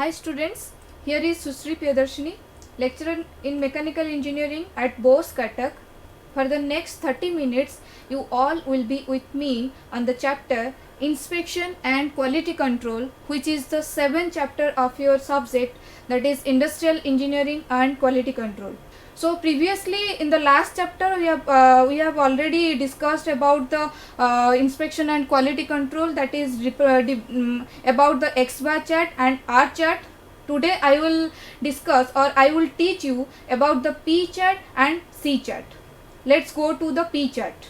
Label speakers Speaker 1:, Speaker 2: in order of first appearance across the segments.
Speaker 1: Hi students, here is Susri Priyadarshini, lecturer in Mechanical Engineering at Bose Cuttack. For the next 30 minutes, you all will be with me on the chapter Inspection and Quality Control, which is the 7th chapter of your subject, that is Industrial Engineering and Quality Control. So previously in the last chapter we have already discussed about the inspection and quality control, that is about the X bar chart and R chart. Today I will discuss or I will teach you about the P chart and C chart. Let's go to the P chart.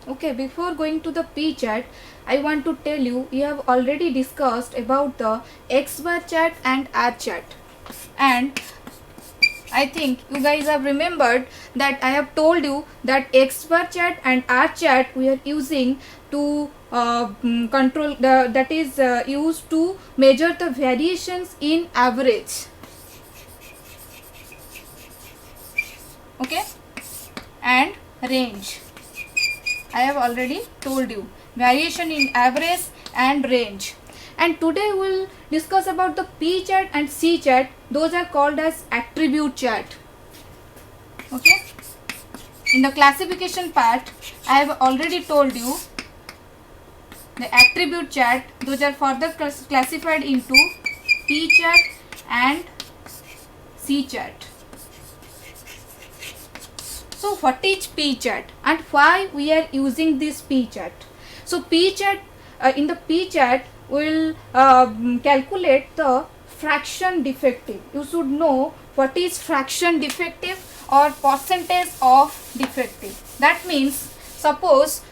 Speaker 1: Okay, before going to the P chart, I want to tell you we have already discussed about the X bar chart and R chart, and I think you guys have remembered that I have told you that X bar chart and R chart we are using to control that is used to measure the variations in average. Okay, and range. I have already told you variation in average and range. And today we will discuss about the P chart and C chart. Those are called as attribute chart. Okay. In the classification part, I have already told you the attribute chart. Those are further classified into P chart and C chart. So what is P chart and why we are using this P chart? So P chart, in the P chart we will calculate the fraction defective. You should know what is fraction defective or percentage of defective. That means suppose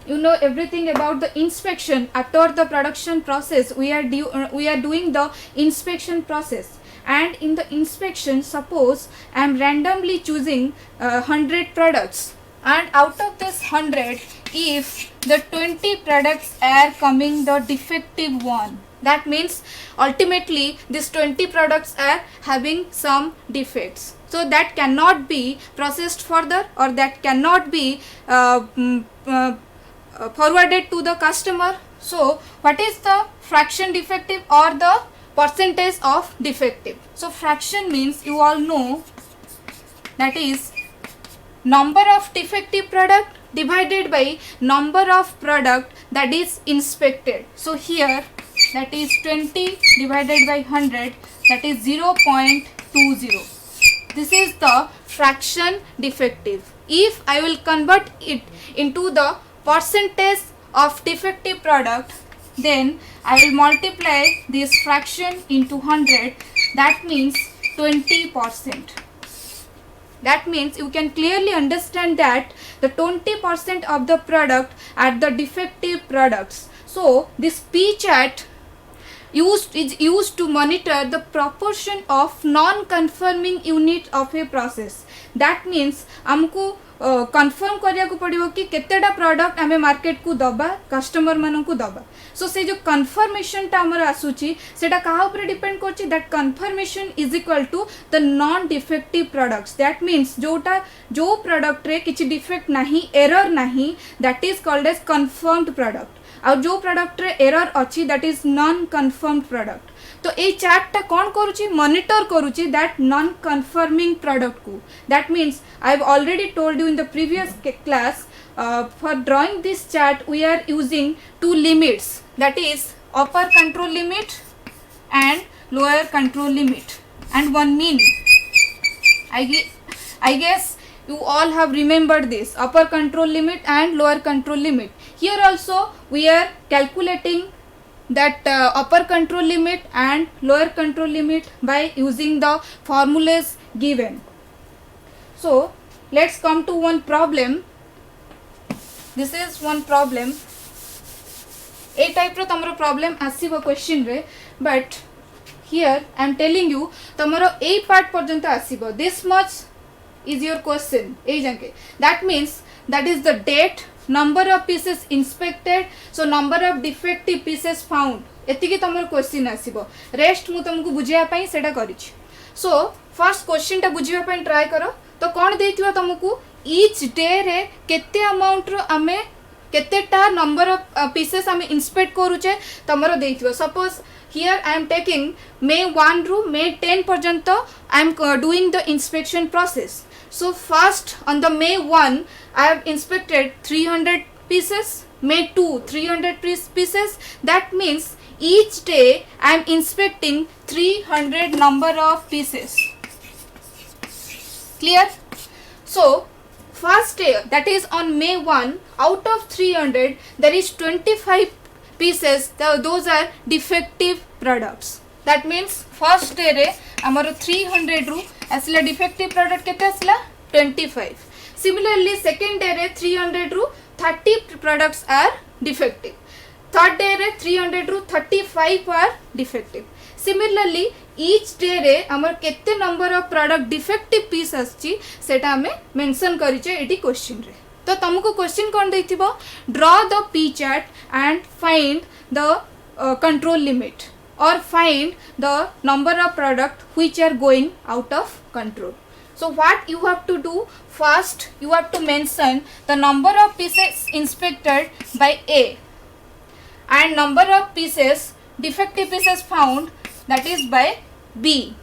Speaker 1: you know everything about the inspection. After the production process we are doing the inspection process, and in the inspection suppose I am randomly choosing 100 products, and out of this 100 if the 20 products are coming the defective one, that means ultimately these 20 products are having some defects, so that cannot be processed further or that cannot be forwarded to the customer. So what is the fraction defective or the percentage of defective? So fraction means you all know that is number of defective product divided by number of product that is inspected. So here that is 20 divided by 100, that is 0.20. This is the fraction defective. If I will convert it into the percentage of defective product, then I will multiply this fraction into 100, that means 20%. That means you can clearly understand that the 20% of the product are the defective products. So this P chart is used to monitor the proportion of non-conforming unit of a process. That means हमको confirm करिया को पड़िबो कि केतेटा product आमे market को दबा customer मानन को दबा. सो से जो कन्फर्मेशन टा हमर आसुची सेटा काहा ऊपर डिपेंड करची, that conformation is equal to the non defective products. That means जोटा जो प्रोडक्ट रे किछि डिफेक्ट नाही, एरर नाही, that is called as confirmed product. और जो प्रोडक्ट रे एरर अछि that is non confirmed product. तो ये चार्ट कौन करुची, मॉनिटर करुची दैट नॉन कन्फर्मिंग प्रोडक्ट को. That means I have already told you in the previous class for drawing this chart we are using to limits, that is upper control limit and lower control limit and one mean. I guess you all have remembered this upper control limit and lower control limit. Here also we are calculating that upper control limit and lower control limit by using the formulas given. So let's come to one problem. This is one problem. A type ro tamaro problem asibo question re, but here I am telling you tamaro A part parjanta asibo. This much is your question ei janke. That means that is the date, number of pieces inspected, so number of defective pieces found. एतिकी तमर question आसीबो. Rest मु तुमको बुझिया पई सेटा करिछि. So first question टा बुझिया पई try करो. तो कोन देथिबो तुमको ईच डे रे केते अमाउंट रो आमे केतेटा नंबर ऑफ पीसेस आम इंस्पेक्ट करूचे तुमर देइथिबो suppose here I am taking May 1 रु मे 10 पर्यंत I am doing the inspection process. So first on the May 1 I have inspected 300 pieces, May 2 300 pieces. That means each day I am inspecting 300 number of pieces. Clear? So first day, that is on May 1, out of 300 there is 25 pieces, those are defective products. That means first day रे amaro 300 रू असला defective product केते असला 25. Similarly second day रे 300 रू 30 products are defective. Third day रे 300 रू 35 are defective. Similarly each day रे amar केते number of product defective piece आछि सेटा हमें मेंशन करिचे एटी क्वेश्चन रे. तो तुमको क्वेश्चन कोन देथिबो, draw the P chart and find the control limit or find the number of product which are going out of control. So what you have to do, first you have to mention the number of pieces inspected by A and number of pieces, defective pieces found, that is by B.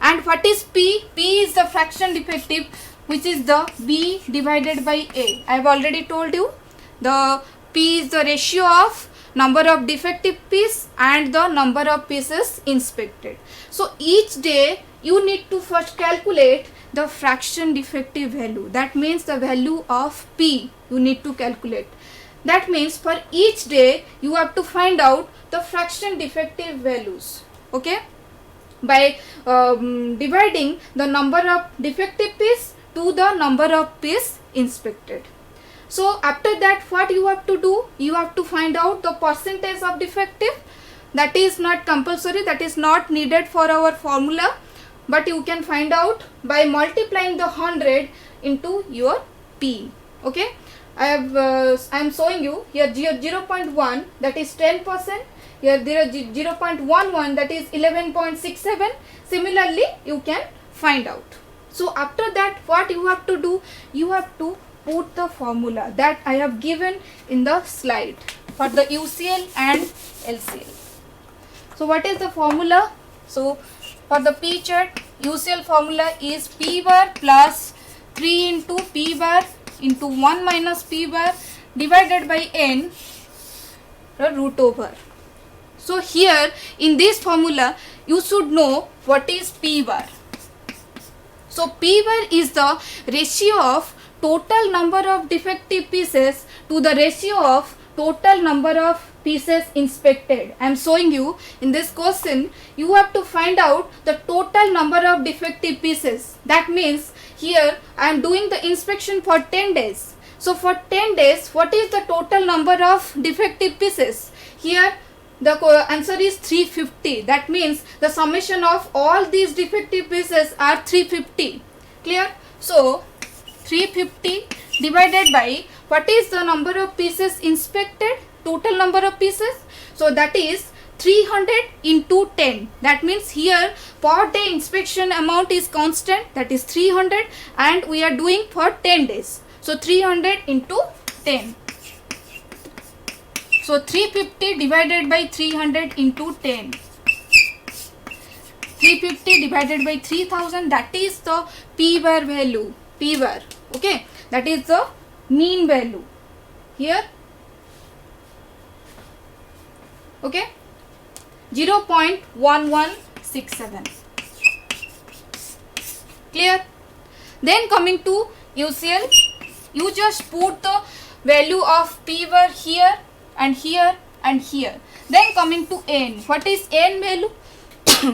Speaker 1: And what is P? P is the fraction defective, which is the B divided by A. I have already told you the P is the ratio of number of defective piece and the number of pieces inspected. So each day you need to first calculate the fraction defective value. That means the value of P you need to calculate. That means for each day you have to find out the fraction defective values, okay, by dividing the number of defective piece to the number of piece inspected. So after that what you have to do, you have to find out the percentage of defective. That is not compulsory, that is not needed for our formula, but you can find out by multiplying the 100 into your P. Okay, I am showing you here 0.1, that is 10%, here there is 0.11, that is 11.67. Similarly you can find out. So after that what you have to do, you have to put the formula that I have given in the slide for the UCL and LCL. So what is the formula? So for the P chart, UCL formula is P bar plus 3 into P bar into 1 minus P bar divided by N root over. So here in this formula you should know what is P bar. So P bar is the ratio of total number of defective pieces to the ratio of total number of pieces inspected. I am showing you in this question you have to find out the total number of defective pieces. That means here I am doing the inspection for 10 days. So for 10 days what is the total number of defective pieces? Here the answer is 350. That means the summation of all these defective pieces are 350. Clear? So 350 divided by what is the number of pieces inspected, total number of pieces. So that is 300 into 10. That means here per day inspection amount is constant, that is 300, and we are doing for 10 days. So 300 into 10. So 350 divided by 300 into 10. 350 divided by 3000, that is the P bar value. P bar, okay, that is the mean value here, okay, 0.1167. Clear? Then coming to UCL, you just put the value of P bar here and here and here. Then coming to N, what is N value?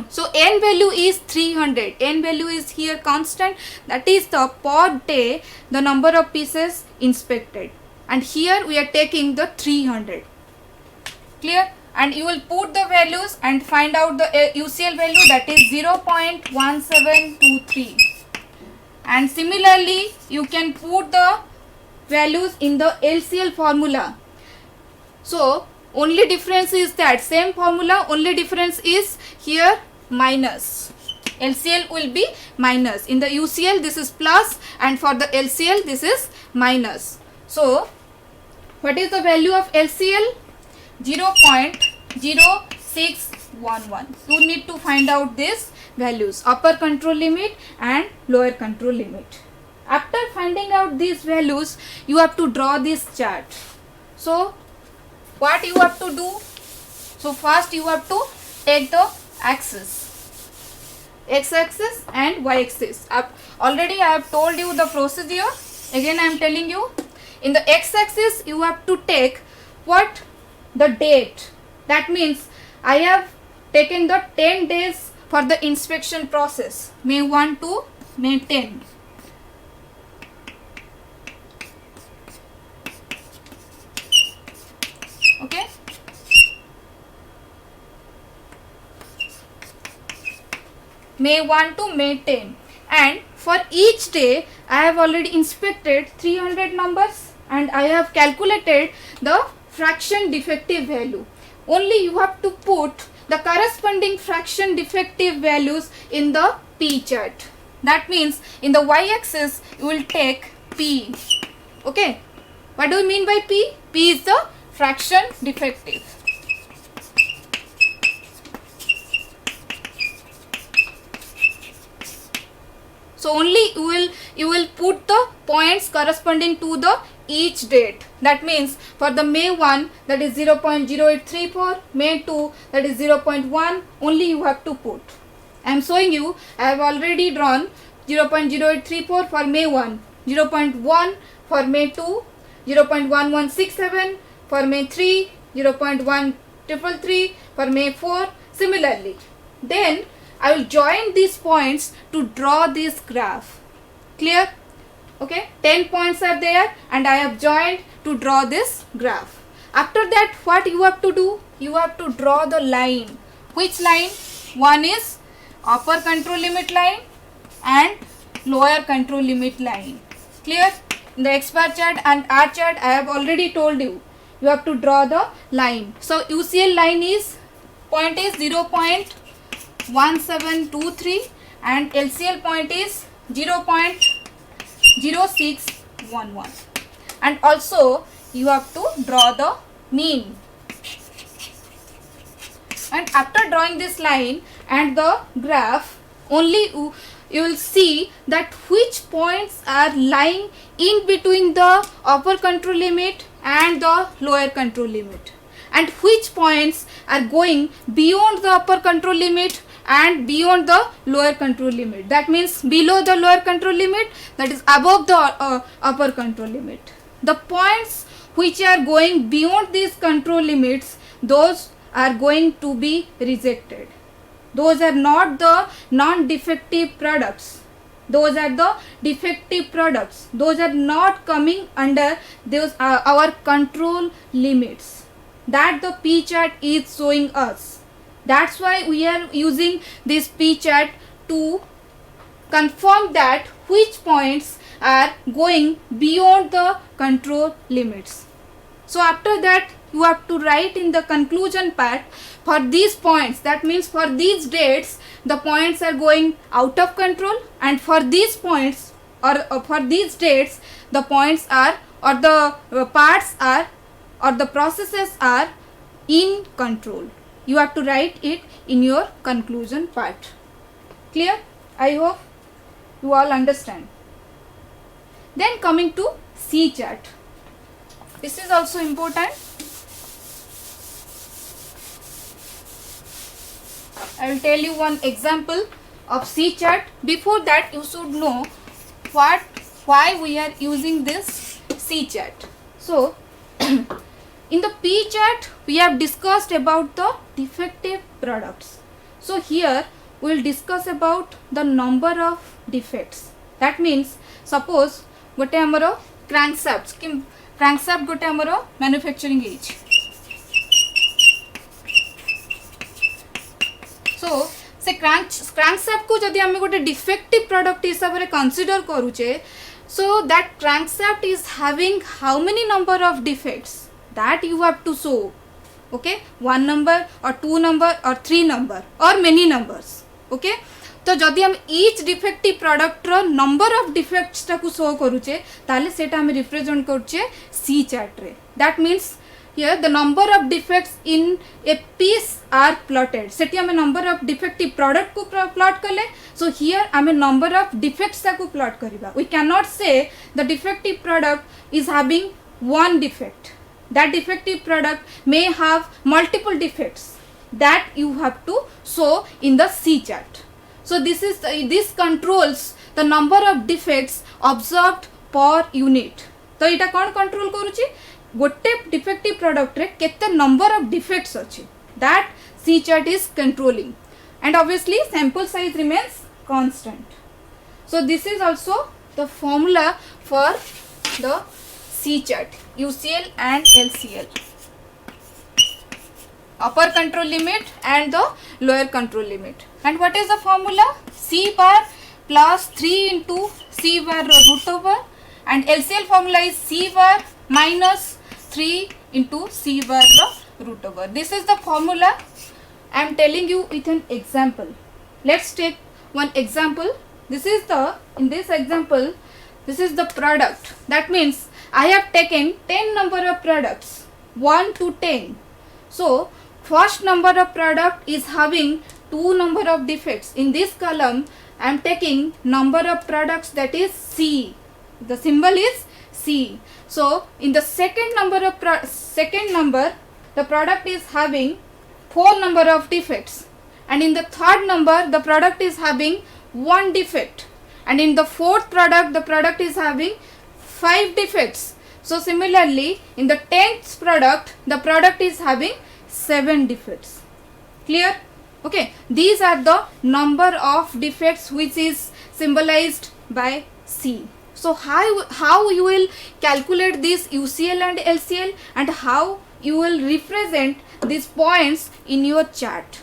Speaker 1: So N value is 300. N value is here constant, that is the per day the number of pieces inspected, and here we are taking the 300. Clear? And you will put the values and find out the UCL value, that is 0.1723. And similarly you can put the values in the LCL formula. So only difference is that same formula, only difference is here minus. LCL will be minus. In the UCL this is plus, and for the LCL this is minus. So what is the value of LCL? 0.0611. You need to find out these values, upper control limit and lower control limit. After finding out these values, you have to draw this chart. So what you have to do? So first you have to take the axis, x-axis and y-axis. Already I have told you the procedure. Again I am telling you. In the x-axis you have to take what? The date. That means I have taken the 10 days for the inspection process, May 1 to May 10. Okay. May 1 to May 10, and for each day I have already inspected 300 numbers and I have calculated the fraction defective value. Only you have to put the corresponding fraction defective values in the P chart. That means in the y-axis you will take P. Okay. What do you mean by P? P is the fraction defective. So only you will put the points corresponding to the each date. That means for the May 1 that is 0.0834, May 2 that is 0.1, only you have to put. I am showing you, I have already drawn 0.0834 for May 1, 0.1 for May 2, 0.1167 for May 3, 0.1333 for May 4, similarly. Then I will join these points to draw this graph. Clear? Okay, 10 points are there and I have joined to draw this graph. After that, what you have to do? You have to draw the line. Which line? One is upper control limit line and lower control limit line. Clear? In the X bar chart and R chart, I have already told you. You have to draw the line. So UCL line is, point is 0.1723 and LCL point is 0.0611. And also you have to draw the mean. And after drawing this line and the graph, only you will see that which points are lying in between the upper control limit and the lower control limit, and which points are going beyond the upper control limit and beyond the lower control limit. That means below the lower control limit, that is above the upper control limit. The points which are going beyond these control limits, those are going to be rejected. Those are not the non-defective products. Those are the defective products. Those are not coming under those our control limits that the P chart is showing us. That's why we are using this P chart to confirm that which points are going beyond the control limits. So after that, you have to write in the conclusion part for these points. That means for these dates, the points are going out of control, and for these points or for these dates, the points are, or the parts are, or the processes are in control. You have to write it in your conclusion part. Clear? I hope you all understand. Then coming to C chart. This is also important. I will tell you one example of C chart. Before that, you should know why we are using this C chart. So in the P chart, we have discussed about the defective products. So here we will discuss about the number of defects. That means suppose gote amaro crankshaft gote amaro manufacturing age. So से crankshaft को जदि आमे गोटे defective product हिसाब रे consider करूचे, so that crankshaft is having how many number of defects, that you have to show. Okay, one number or two number or three number or many numbers. Okay, तो जदि हम each defective product row number of defects टाकू show करूचे, ताले सेटा हमें represent करूचे C chart रे. that means here the number of defects in a piece are plotted. सेठी हमें number of defective product को plot कले, so here हमें number of defects को plot करिबा. We cannot say the defective product is having one defect. That defective product may have multiple defects that you have to show in the C chart. So this controls the number of defects observed per unit. तो इटा कौन control करूची गोटे defective product रे केते number of defects अछि that C chart is controlling and obviously sample size remains constant. So this is also the formula for the C chart UCL and LCL, upper control limit and the lower control limit. And what is the formula? C bar plus 3 into C bar root over, and LCL formula is C bar minus 3 into C bar root over. This is the formula. I am telling you with an example. Let's take one example. This is the, in this example, this is the product. That means I have taken 10 number of products 1 to 10. So first number of product is having 2 number of defects. In this column I am taking number of products that is C. The symbol is C. So in the second number the product is having 4 number of defects, and in the third number the product is having 1 defect, and in the fourth product the product is having 5 defects. So similarly in the 10th product the product is having 7 defects. Clear? Okay, these are the number of defects which is symbolized by C. So how you will calculate this UCL and LCL, and how you will represent these points in your chart,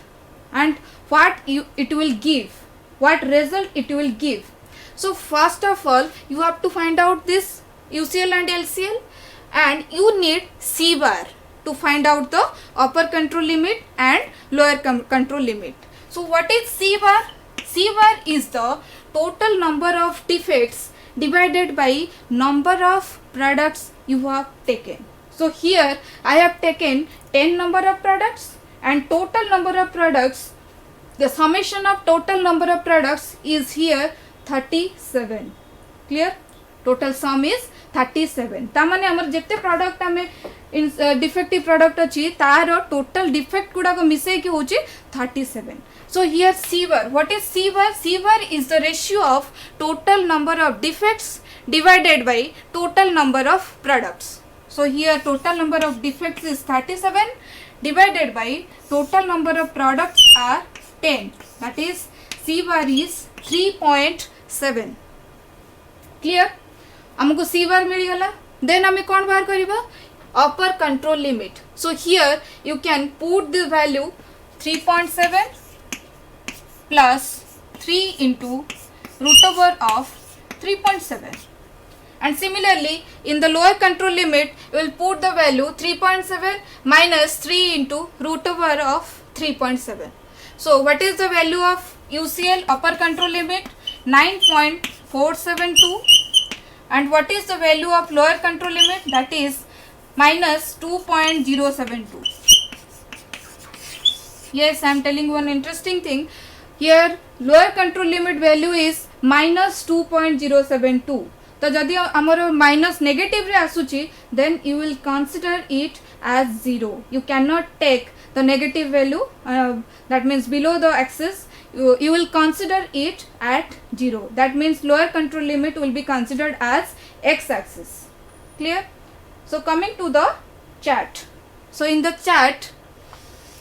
Speaker 1: and what it will give, what result it will give. So first of all you have to find out this UCL and LCL, and you need C bar to find out the upper control limit and lower control limit. So what is C bar? C bar is the total number of defects divided by number of products you have taken. So here I have taken 10 number of products, and total number of products, the summation of total number of products is here 37. Clear? Total sum is 37. ता माने हमर जेते product हमें defective product अछि तार total defect गुडा को मिसे कि होची 37. So here C bar, what is C bar? C bar is the ratio of total number of defects divided by total number of products. So here total number of defects is 37 divided by total number of products are 10. That is C bar is 3.7. Clear? हमको C bar मिल गला. Then हमें कौन बाहर करिबा? Upper control limit. So here you can put the value 3.7 plus 3 into root over of 3.7. And similarly in the lower control limit you will put the value 3.7 minus 3 into root over of 3.7. So what is the value of UCL upper control limit? 9.472. And what is the value of lower control limit? That is minus 2.072. Yes, I am telling one interesting thing. Here lower control limit value is minus 2.072. तो जदि आमर minus negative रे आसुची, then you will consider it as 0. You cannot take the negative value, that means below the axis. You will consider it at 0. That means lower control limit will be considered as x-axis. Clear? So coming to the chart. So in the chart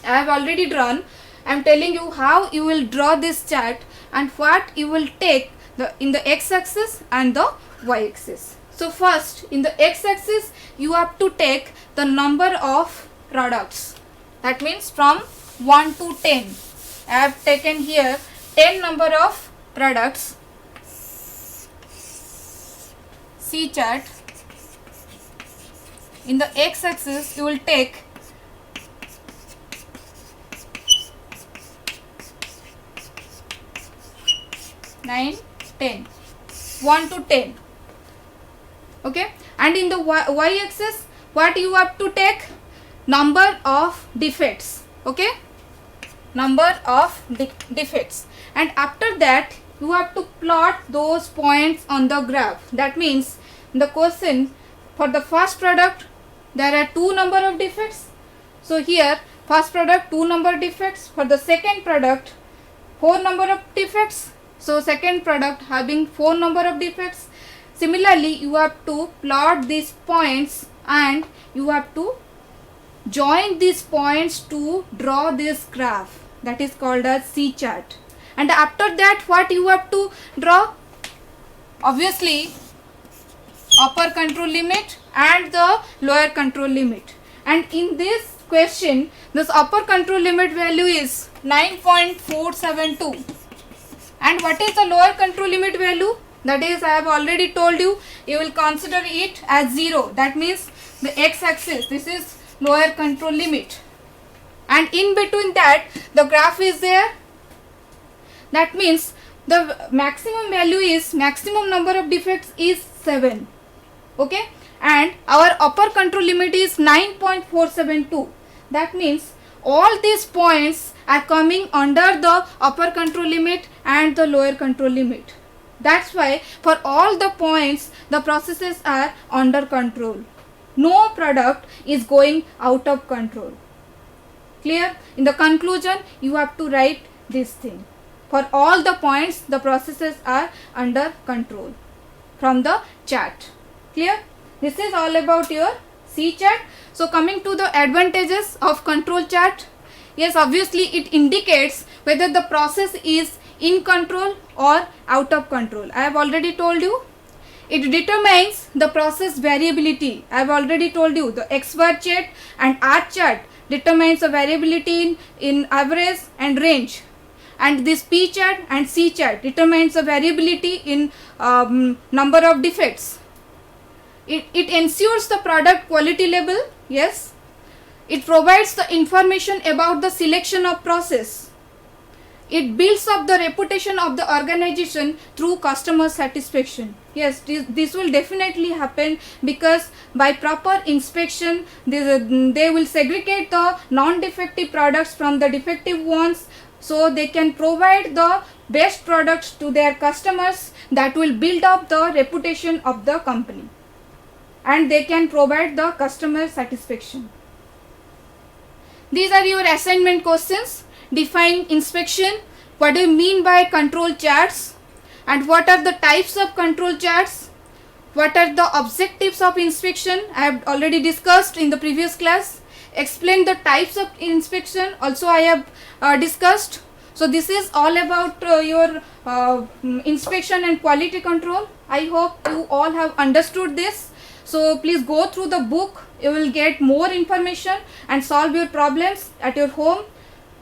Speaker 1: I have already drawn. I am telling you how you will draw this chart and what you will take in the x-axis and the y-axis. So first in the x-axis you have to take the number of products. That means from 1 to 10. I have taken here 10 number of products. C chart. In the x-axis you will take 9, 10. 1 to 10. Okay, and in the y-axis what you have to take? Number of defects. Okay, number of defects, and after that you have to plot those points on the graph. That means the question, for the first product there are 2 number of defects, so here first product 2 number defects, for the second product 4 number of defects, so second product having 4 number of defects. Similarly, you have to plot these points and you have to join these points to draw this graph, that is called as C chart. And after that, what you have to draw? Obviously upper control limit and the lower control limit. And in this question, this upper control limit value is 9.472. And what is the lower control limit value? That is, I have already told you, you will consider it as 0. That means the x-axis, this is lower control limit. And in between that, the graph is there. That means the maximum value is, maximum number of defects is 7. Okay. And our upper control limit is 9.472. That means all these points are coming under the upper control limit and the lower control limit. That's why for all the points the processes are under control. No product is going out of control. Clear? In the conclusion, you have to write this thing. For all the points the processes are under control from the chart. Clear? This is all about your C chart. So coming to the advantages of control chart. Yes, obviously it indicates whether the process is in control or out of control. I have already told you. It determines the process variability. I have already told you the X bar chart and R chart determines the variability in average and range. And this P chart and C chart determines the variability in number of defects. It ensures the product quality level. Yes. It provides the information about the selection of process. It builds up the reputation of the organization through customer satisfaction. Yes, this will definitely happen, because by proper inspection they will segregate the non-defective products from the defective ones, so they can provide the best products to their customers that will build up the reputation of the company, and they can provide the customer satisfaction. These are your assignment questions. Define inspection. What do you mean by control charts? And what are the types of control charts? What are the objectives of inspection? I have already discussed in the previous class. Explain the types of inspection. Also I have discussed. So this is all about your inspection and quality control. I hope you all have understood this. So please go through the book. You will get more information and solve your problems at your home.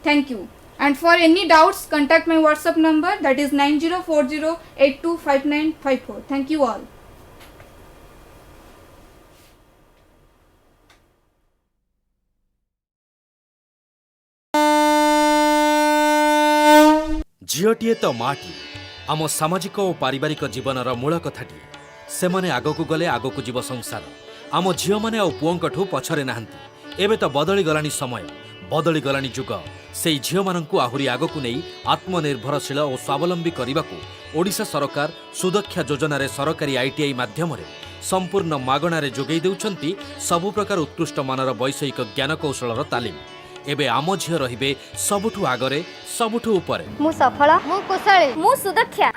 Speaker 1: Thank you. And for any doubts, contact my WhatsApp number, that is 9040825954. Thank you all.
Speaker 2: झीटीए तो माटी आम सामाजिक और पारिवारिक जीवनर मूल कथाटी से माने आगकू गले आगकू जीव संसार आम झील मैंने आ पुओंकठू पछरे नाहांती एबे तो बदली गलानी समय बदली गलानी जुग से झील मानकू आहुरी आगकू नहीं आत्मनिर्भरशील और स्वावलंबी करने ओडिशा सरकार सुदक्षा योजन सरकारी आईटीआई माध्यम संपूर्ण मागणार जोगई देउछंती सबु प्रकार उत्कृष्ट मानर वैषयिक ज्ञान कौशलर तालीम। एबे आम झील रहिबे सबुठु आगरे सबुठु उपरे।
Speaker 3: मु सफल मु कुशली मु सुदक्षा।